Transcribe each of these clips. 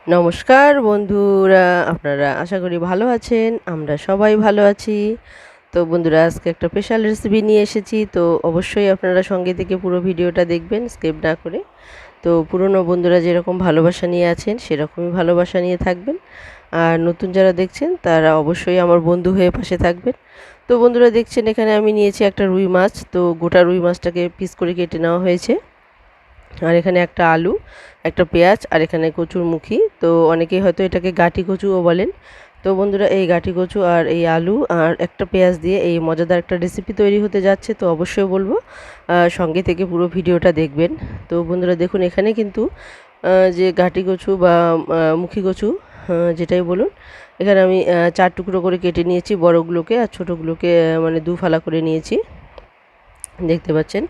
নমস্কার বন্ধুরা, আপনারা আশা করি ভালো আছেন। আমরা সবাই ভালো আছি। তো বন্ধুরা, আজকে একটা স্পেশাল রেসিপি নিয়ে এসেছি। তো অবশ্যই আপনারা সঙ্গে থেকে পুরো ভিডিওটা দেখবেন, স্কিপ না করে। তো পুরনো বন্ধুরা যেরকম ভালোবাসা নিয়ে আছেন সেরকমই ভালোবাসা নিয়ে থাকবেন। আর নতুন যারা দেখছেন তারা অবশ্যই আমার বন্ধু হয়ে পাশে থাকবেন। তো বন্ধুরা, দেখছেন এখানে আমি নিয়েছি একটা রুই মাছ। তো গোটা রুই মাছটাকে পিস করে কেটে নেওয়া হয়েছে। আর এখানে একটা আলু, একটা পেঁয়াজ, আর এখানে কচুরমুখী। তো অনেকেই হয়তো এটাকে গাঁটি কচুও বলেন। তো বন্ধুরা, এই গাঁটি কচু আর এই আলু আর একটা পেঁয়াজ দিয়ে এই মজাদার একটা রেসিপি তৈরি হতে যাচ্ছে। তো অবশ্যই বলবো সঙ্গে থেকে পুরো ভিডিওটা দেখবেন। তো বন্ধুরা দেখুন, এখানে কিন্তু যে গাঁটি কচু বা মুখী কচু যেটাই বলুন, এখানে আমি 4 টুকরো করে কেটে নিয়েছি বড়গুলোকে, আর ছোটোগুলোকে মানে দু ফালা করে নিয়েছি, দেখতে পাচ্ছেন।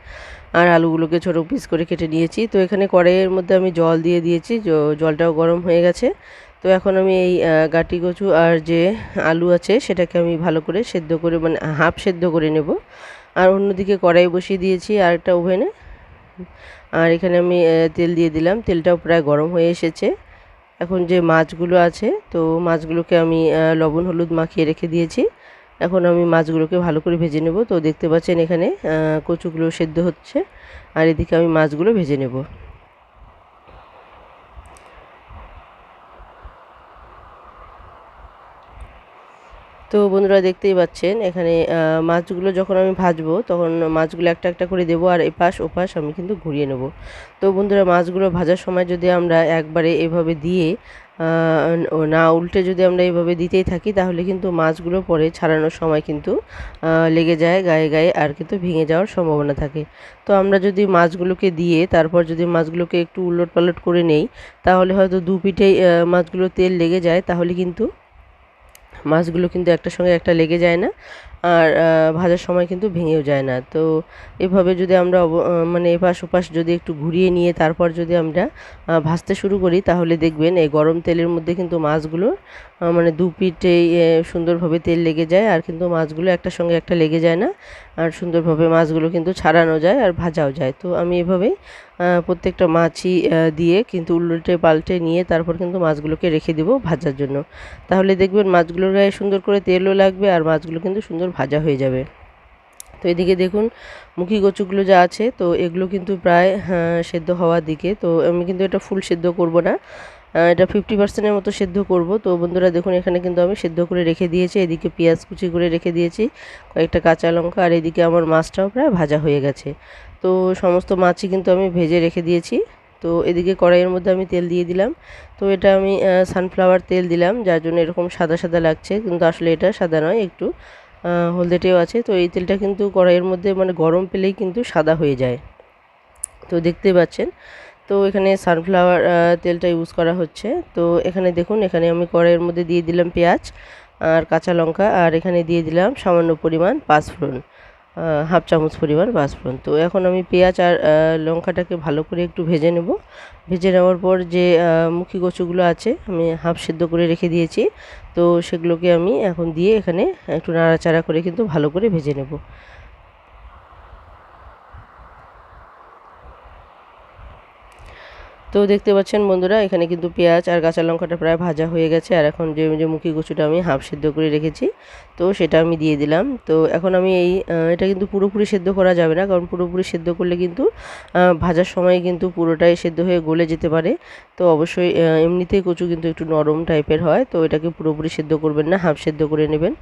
আর আলুগুলোকে ছোটো পিস করে কেটে নিয়েছি। তো এখানে কড়াইয়ের মধ্যে আমি জল দিয়ে দিয়েছি, জলটাও গরম হয়ে গেছে। তো এখন আমি এই গাঁটি কচু আর যে আলু আছে সেটাকে আমি ভালো করে সেদ্ধ করে, মানে হাফ সেদ্ধ করে নেব। আর অন্যদিকে কড়াই বসিয়ে দিয়েছি আর একটা ওভেনে। আর এখানে আমি তেল দিয়ে দিলাম, তেলটাও প্রায় গরম হয়ে এসেছে। এখন যে মাছগুলো আছে, তো মাছগুলোকে আমি লবণ হলুদ মাখিয়ে রেখে দিয়েছি। এখন আমি মাছগুলোকে ভালো করে ভেজে নেব। তো দেখতে পাচ্ছেন এখানে কচুগুলো সেদ্ধ হচ্ছে, আর এদিকে আমি মাছগুলো ভেজে নেব। তো বন্ধুরা, দেখতেই পাচ্ছেন এখানে মাছগুলো যখন আমি ভাজবো তখন মাছগুলো একটা একটা করে দেবো, আর এপাশ ওপাশ আমি কিন্তু ঘুরিয়ে নেব। তো বন্ধুরা, মাছগুলো ভাজার সময় যদি আমরা একবারে এভাবে দিয়ে না উল্টে যদি আমরা এভাবে দিতেই থাকি, তাহলে কিন্তু মাছগুলো পরে ছাড়ানোর সময় কিন্তু লেগে যায় গায়ে গায়ে, আর কিন্তু ভেঙে যাওয়ার সম্ভাবনা থাকে। তো আমরা যদি মাছগুলোকে দিয়ে তারপর যদি মাছগুলোকে একটু উলট পালট করে নেই, তাহলে হয়তো দু পিঠেই মাছগুলো তেল লেগে যায়, তাহলে কিন্তু মাছগুলো কিন্তু একটার সঙ্গে একটা লেগে যায় না, আর ভাজার সময় কিন্তু ভেঙেও যায় না। তো এভাবে যদি আমরা মানে এপাশ ওপাশ যদি একটু ঘুরিয়ে নিয়ে তারপর যদি আমরা ভাজতে শুরু করি, তাহলে দেখবেন এই গরম তেলের মধ্যে কিন্তু মাছগুলো মানে দু পিঠেই সুন্দরভাবে তেল লেগে যায়, আর কিন্তু মাছগুলো একটার সঙ্গে একটা লেগে যায় না, আর সুন্দরভাবে মাছগুলো কিন্তু ছাড়ানো যায় আর ভাজাও যায়। তো আমি এভাবেই প্রত্যেকটা মাছই দিয়ে কিন্তু উল্টে পাল্টে নিয়ে তারপর কিন্তু মাছগুলোকে রেখে দেবো ভাজার জন্য। তাহলে দেখবেন মাছগুলোর গায়ে সুন্দর করে তেলও লাগবে, আর মাছগুলো কিন্তু সুন্দর ভাজা হয়ে যাবে। তো এদিকে দেখুন, মুখী কচুগুলো যা আছে, তো এগুলো কিন্তু প্রায় সেদ্ধ হওয়ার দিকে। তো আমি কিন্তু এটা ফুল সেদ্ধ করব না, এটা 50%-এর মতো সেদ্ধ করব। তো বন্ধুরা দেখুন, এখানে কিন্তু আমি সেদ্ধ করে রেখে দিয়েছি। এদিকে পেঁয়াজ কুচি করে রেখে দিয়েছি, কয়েকটা কাঁচা লঙ্কা, আর এদিকে আমার মাছটাও প্রায় ভাজা হয়ে গেছে। তো সমস্ত মাছই কিন্তু আমি ভেজে রেখে দিয়েছি। তো এদিকে কড়াইয়ের মধ্যে আমি তেল দিয়ে দিলাম। তো এটা আমি সানফ্লাওয়ার তেল দিলাম, যার জন্য এরকম সাদা সাদা লাগছে, কিন্তু আসলে এটা সাদা নয়, একটু হলদেটেও আছে। তো এই তেলটা কিন্তু কড়াইয়ের মধ্যে মানে গরম পেলেই কিন্তু সাদা হয়ে যায়, তো দেখতেই পাচ্ছেন। তো এখানে সানফ্লাওয়ার তেলটা ইউজ করা হচ্ছে। তো এখানে দেখুন, এখানে আমি কড়াইয়ের মধ্যে দিয়ে দিলাম পেঁয়াজ আর কাঁচা লঙ্কা, আর এখানে দিয়ে দিলাম সামান্য পরিমাণ পাঁচফোড়ন, হাফ চামচ পরিমাণ পাঁচফোড়ন। তো এখন আমি পেঁয়াজ আর লঙ্কাটাকে ভালো করে একটু ভেজে নেব। ভেজে নেওয়ার পর যে মুখী কচুগুলো আছে আমি হাফ সেদ্ধ করে রেখে দিয়েছি, তো সেগুলোকে আমি এখন দিয়ে এখানে একটু নাড়াচাড়া করে কিন্তু ভালো করে ভেজে নেব। তো দেখতে পাচ্ছেন বন্ধুরা, এখানে কিন্তু পেঁয়াজ আর কাঁচা লঙ্কাটা প্রায় ভাজা হয়ে গেছে, আর এখন যে যে মুখী কচুটা আমি হাফ সেদ্ধ করে রেখেছি, তো সেটা আমি দিয়ে দিলাম। তো এখন আমি এটা কিন্তু পুরোপুরি সেদ্ধ করা যাবে না, কারণ পুরোপুরি সেদ্ধ করলে কিন্তু ভাজার সময় কিন্তু পুরোটাই সেদ্ধ হয়ে গলে যেতে পারে। তো অবশ্যই এমনিতেই কচু কিন্তু একটু নরম টাইপের হয়, তো এটাকে পুরোপুরি সেদ্ধ করবেন না, হাফ সেদ্ধ করে নেবেন।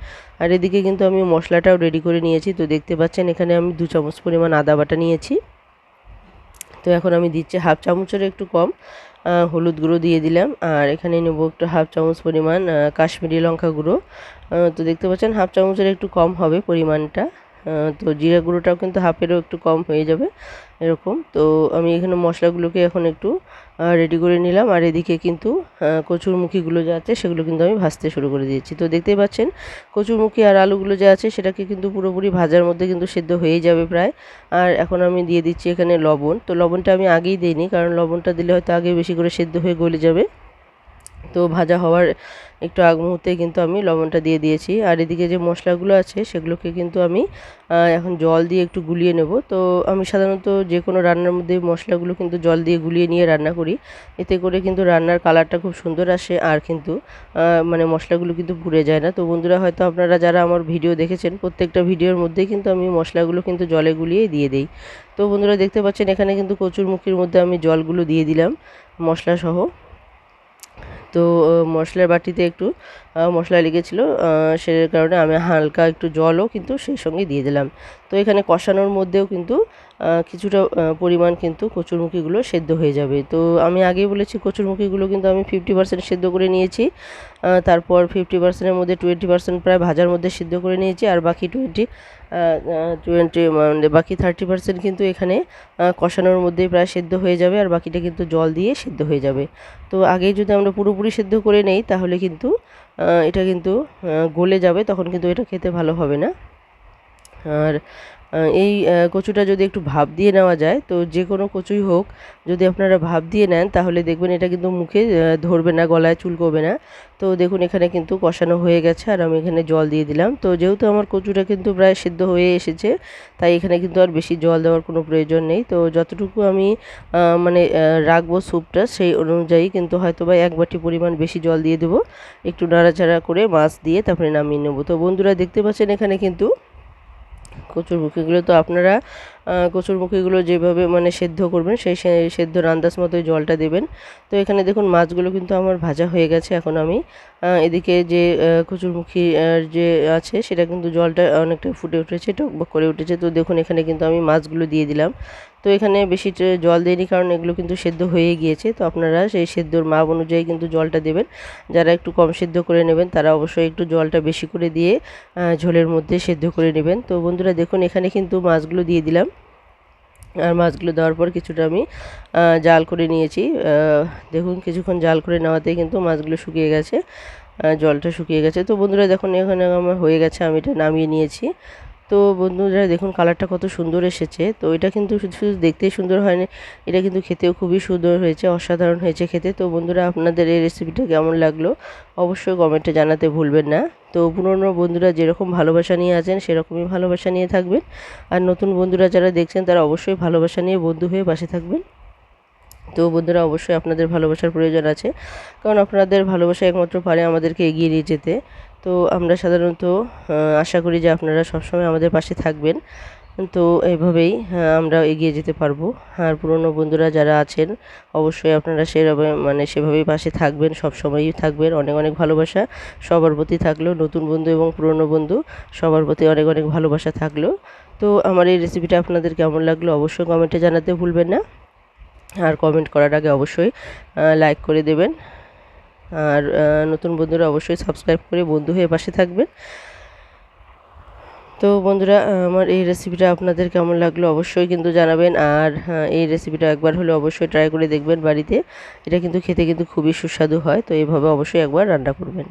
আর এদিকে কিন্তু আমি মশলাটাও রেডি করে নিয়েছি। তো দেখতে পাচ্ছেন এখানে আমি 2 চামচ পরিমাণ আদা বাটা নিয়েছি। তো এখন আমি দিচ্ছি হাফ চামচের একটু কম হলুদ গুঁড়ো দিয়ে দিলাম, আর এখানে নেব একটু হাফ চামচ পরিমাণ কাশ্মীরি লঙ্কা গুঁড়ো। তো দেখতে পাচ্ছেন হাফ চামচের একটু কম হবে পরিমাণটা। তো জিরা গুঁড়োটাও কিন্তু হাফেরও একটু কম হয়ে যাবে এরকম। তো আমি এখানে মশলাগুলোকে এখন একটু রেডি করে নিলাম, আর এদিকে কিন্তু কচুরমুখীগুলো যা আছে সেগুলো কিন্তু আমি ভাজতে শুরু করে দিয়েছি। তো দেখতেই পাচ্ছেন কচুরমুখী আর আলুগুলো যা আছে সেটাকে কিন্তু পুরোপুরি ভাজার মধ্যে কিন্তু সেদ্ধ হয়েই যাবে প্রায়। আর এখন আমি দিয়ে দিচ্ছি এখানে লবণ। তো লবণটা আমি আগেই দিইনি, কারণ লবণটা দিলে হয়তো আগে বেশি করে সেদ্ধ হয়ে গলে যাবে। তো ভাজা হওয়ার একটু আগ মুহূর্তে কিন্তু আমি লবণটা দিয়ে দিয়েছি। আর এদিকে যে মশলাগুলো আছে সেগুলোকে কিন্তু আমি এখন জল দিয়ে একটু গুলিয়ে নেব। তো আমি সাধারণত যে কোনো রান্নার মধ্যে মশলাগুলো কিন্তু জল দিয়ে গুলিয়ে নিয়ে রান্না করি। এতে করে কিন্তু রান্নার কালারটা খুব সুন্দর আসে, আর কিন্তু মানে মশলাগুলো কিন্তু পুড়ে যায় না। তো বন্ধুরা, হয়তো আপনারা যারা আমার ভিডিও দেখেছেন প্রত্যেকটা ভিডিওর মধ্যেই কিন্তু আমি মশলাগুলো কিন্তু জলে গুলিয়ে দিয়ে দিই। তো বন্ধুরা, দেখতে পাচ্ছেন এখানে কিন্তু কচুরমুখির মধ্যে আমি জলগুলো দিয়ে দিলাম মশলা সহ। তো মশলার বাটিতে একটু মশলা লেগেছিলো, সে কারণে আমি হালকা একটু জলও কিন্তু সেই সঙ্গে দিয়ে দিলাম। তো এখানে কষানোর মধ্যেও কিন্তু কিছুটা পরিমাণ কিন্তু কচুরমুখিগুলো সেদ্ধ হয়ে যাবে। তো আমি আগেই বলেছি কচুরমুখিগুলো কিন্তু আমি 50% সেদ্ধ করে নিয়েছি। তারপর 50%-এর মধ্যে 20% প্রায় ভাজার মধ্যে সিদ্ধ করে নিয়েছি, আর বাকি 20 মানে বাকি 30% কিন্তু এখানে কষানোর মধ্যেই প্রায় সেদ্ধ হয়ে যাবে, আর বাকিটা কিন্তু জল দিয়ে সেদ্ধ হয়ে যাবে। তো আগেই যদি আমরা পুরোপুরি সেদ্ধ করে নেই তাহলে কিন্তু এটা কিন্তু গলে যাবে, তখন কিন্তু এটা খেতে ভালো হবে না। আর এই কচুটা যদি একটু ভাপ দিয়ে নেওয়া যায়, তো যে কোনো কচুই হোক যদি আপনারা ভাপ দিয়ে নেন তাহলে দেখবেন এটা কিন্তু মুখে ধরবে না, গলায় চুলকোবে না। তো দেখুন এখানে কিন্তু কষানো হয়ে গেছে, আর আমি এখানে জল দিয়ে দিলাম। তো যেহেতু আমার কচুটা কিন্তু প্রায় সিদ্ধ হয়ে এসেছে, তাই এখানে কিন্তু আর বেশি জল দেওয়ার কোনো প্রয়োজন নেই। তো যতটুকু আমি মানে রাখবো স্যুপটা, সেই অনুযায়ী কিন্তু হয়তো বা 1 বাটি পরিমাণ বেশি জল দিয়ে দেবো। একটু নাড়াচাড়া করে মাছ দিয়ে তারপরে নামিয়ে নেবো। তো বন্ধুরা, দেখতে পাচ্ছেন এখানে কিন্তু কচুরমুখিগুলো, তো আপনারা কচুরমুখিগুলো যেভাবে মানে সেদ্ধ করবেন সেই সেদ্ধর আন্দাজ মতোই জলটা দেবেন। তো এখানে দেখুন মাছগুলো কিন্তু আমার ভাজা হয়ে গেছে। এখন আমি এদিকে যে কচুরমুখি যে আছে সেটা কিন্তু জলটা অনেকটা ফুটে উঠেছে, টকবক করে উঠেছে। তো দেখুন এখানে কিন্তু আমি মাছগুলো দিয়ে দিলাম। তো এখানে বেশি জল দিইনি, কারণ এগুলো কিন্তু সেদ্ধ হয়ে গিয়েছে। তো আপনারা সেই সেদ্ধর মাপ অনুযায়ী কিন্তু জলটা দেবেন। যারা একটু কম সেদ্ধ করে নেবেন তারা অবশ্যই একটু জলটা বেশি করে দিয়ে ঝোলের মধ্যে সেদ্ধ করে নেবেন। তো বন্ধুরা দেখুন এখানে কিন্তু মাছগুলো দিয়ে দিলাম, আর মাছগুলো দেওয়ার পর কিছুটা আমি জাল করে নিয়েছি। দেখুন কিছুক্ষণ জাল করে নেওয়াতেই কিন্তু মাছগুলো শুকিয়ে গেছে, জলটা শুকিয়ে গেছে। তো বন্ধুরা দেখুন এখানে আমার হয়ে গেছে, আমি এটা নামিয়ে নিয়েছি। তো বন্ধুরা দেখুন কালারটা কত সুন্দর এসেছে। তো এটা কিন্তু শুধু শুধু দেখতেই সুন্দর হয়নি, এটা কিন্তু খেতেও খুবই সুন্দর হয়েছে, অসাধারণ হয়েছে খেতে। তো বন্ধুরা, আপনাদের এই রেসিপিটা কেমন লাগলো অবশ্যই কমেন্টে জানাতে ভুলবেন না। তো পুরনো বন্ধুরা যেরকম ভালোবাসা নিয়ে আছেন সেরকমই ভালোবাসা নিয়ে থাকবেন, আর নতুন বন্ধুরা যারা দেখছেন তারা অবশ্যই ভালোবাসা নিয়ে বন্ধু হয়ে পাশে থাকবেন। তো বন্ধুরা, অবশ্যই আপনাদের ভালোবাসার প্রয়োজন আছে, কারণ আপনাদের ভালোবাসা একমাত্র পারে আমাদেরকে এগিয়ে নিয়ে যেতে। তো আমরা সাধারণত আশা করি যে আপনারা সবসময় আমাদের পাশে থাকবেন। তো এইভাবেই আমরা এগিয়ে যেতে পারবো। আর পুরনো বন্ধুরা যারা আছেন অবশ্যই আপনারা সেভাবে মানে সেভাবেই পাশে থাকবেন, সবসময়ই থাকবেন। অনেক অনেক ভালোবাসা সবার প্রতি থাকলো, নতুন বন্ধু এবং পুরনো বন্ধু সবার প্রতি অনেক অনেক ভালোবাসা থাকলো। তো আমার এই রেসিপিটা আপনাদের কেমন লাগলো অবশ্যই কমেন্টে জানাতে ভুলবেন না, আর কমেন্ট করার আগে অবশ্যই লাইক করে দেবেন। আর নতুন বন্ধুরা অবশ্যই সাবস্ক্রাইব করে বন্ধু হয়ে পাশে থাকবেন। তো বন্ধুরা, আমার এই রেসিপিটা আপনাদের কেমন লাগলো অবশ্যই কিন্তু জানাবেন। আর এই রেসিপিটা একবার হলে অবশ্যই ট্রাই করে দেখবেন বাড়িতে। এটা কিন্তু খেতে কিন্তু খুবই সুস্বাদু হয়। তো এইভাবে অবশ্যই একবার রান্না করবেন।